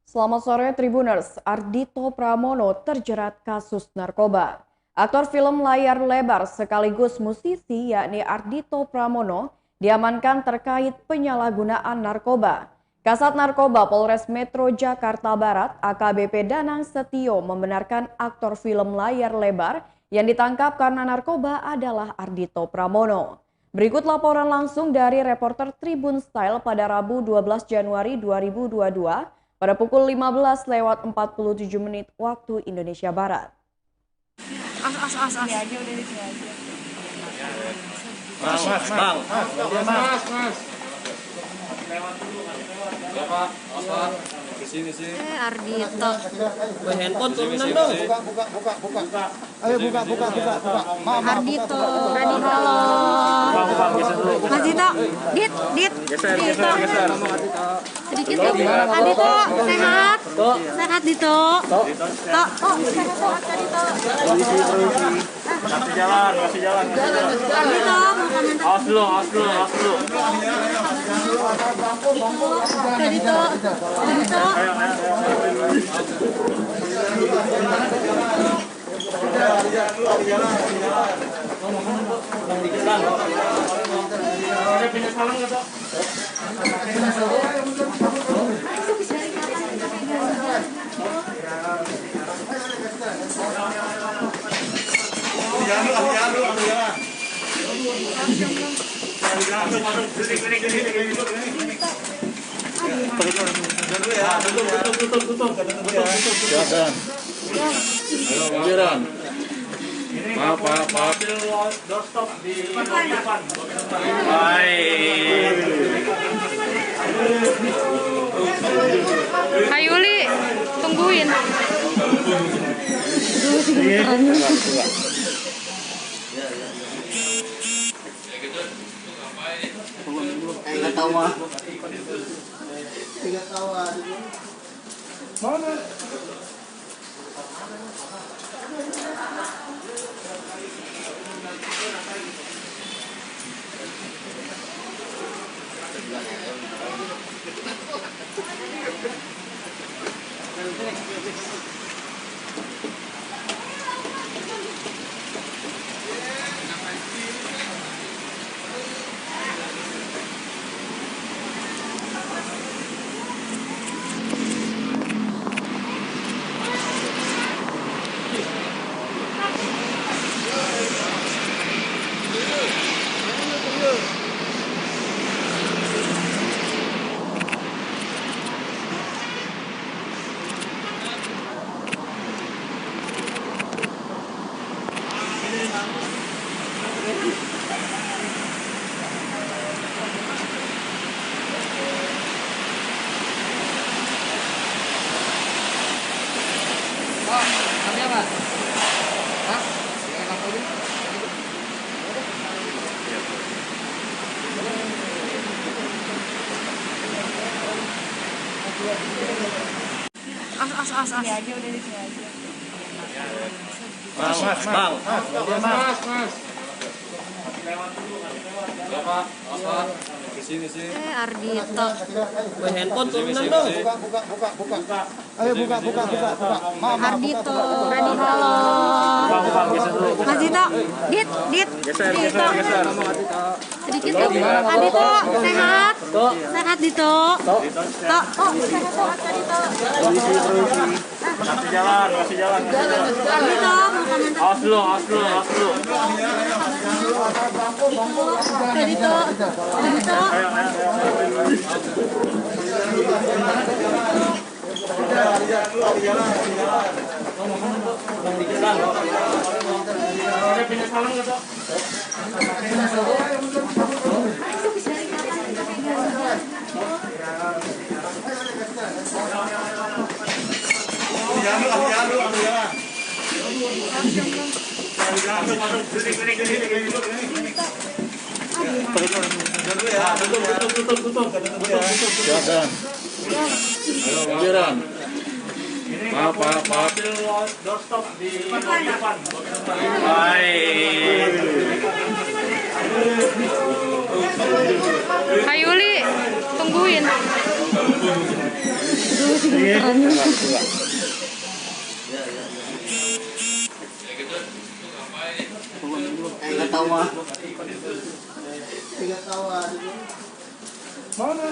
Selamat sore Tribuners, Ardhito Pramono terjerat kasus narkoba. Aktor film layar lebar sekaligus musisi yakni Ardhito Pramono diamankan terkait penyalahgunaan narkoba. Kasat Narkoba Polres Metro Jakarta Barat AKBP Danang Setio membenarkan aktor film layar lebar yang ditangkap karena narkoba adalah Ardhito Pramono. Berikut laporan langsung dari reporter Tribun Style pada Rabu 12 Januari 2022 pada pukul 15:47 waktu Indonesia Barat. Ini aja udah di sini aja. Mas. Lewat dulu, ya Pak. Ke sini sih. Ardhito. Handphone turunan dong. Buka. Ayo buka. Ardhito. Halo. Mas Dito. Dit. Dito. Sedikit dong. Ardhito, sehat? Sehat Dito. Sehat Kak Dito. Kasih jalan. Ardhito, mau komentar. Awas dulu. Kak Dito. Pindah salam nggak, Dok? Silakan. Maaf. Doorstop di depan. Baik. Hai Yuli, tungguin. Enggak tahu mah. Mana? Kami apa? Hah? Dengan kapolri? Ini aja udah di sini aja. Mas. Lewat dulu, ya Pak. Ke sini sih. Ardhito. Handphone turunan dong. Buka. Ayo buka. Ardhito. Halo. Mas Dito. Dit. Dito. Sedikit dong. Ardhito, sehat? Sehat Dito. Sehat Kak Dito. Kasih jalan. Ardhito, mau komentar. Awas dulu. Kak Dito. Pindah salam nggak, Dok? Silakan. Silakan. Maaf. Doorstop di depan. Baik. Hai Yuli, tungguin. Nggak tahu mah. Nggak tahu ah. Mana?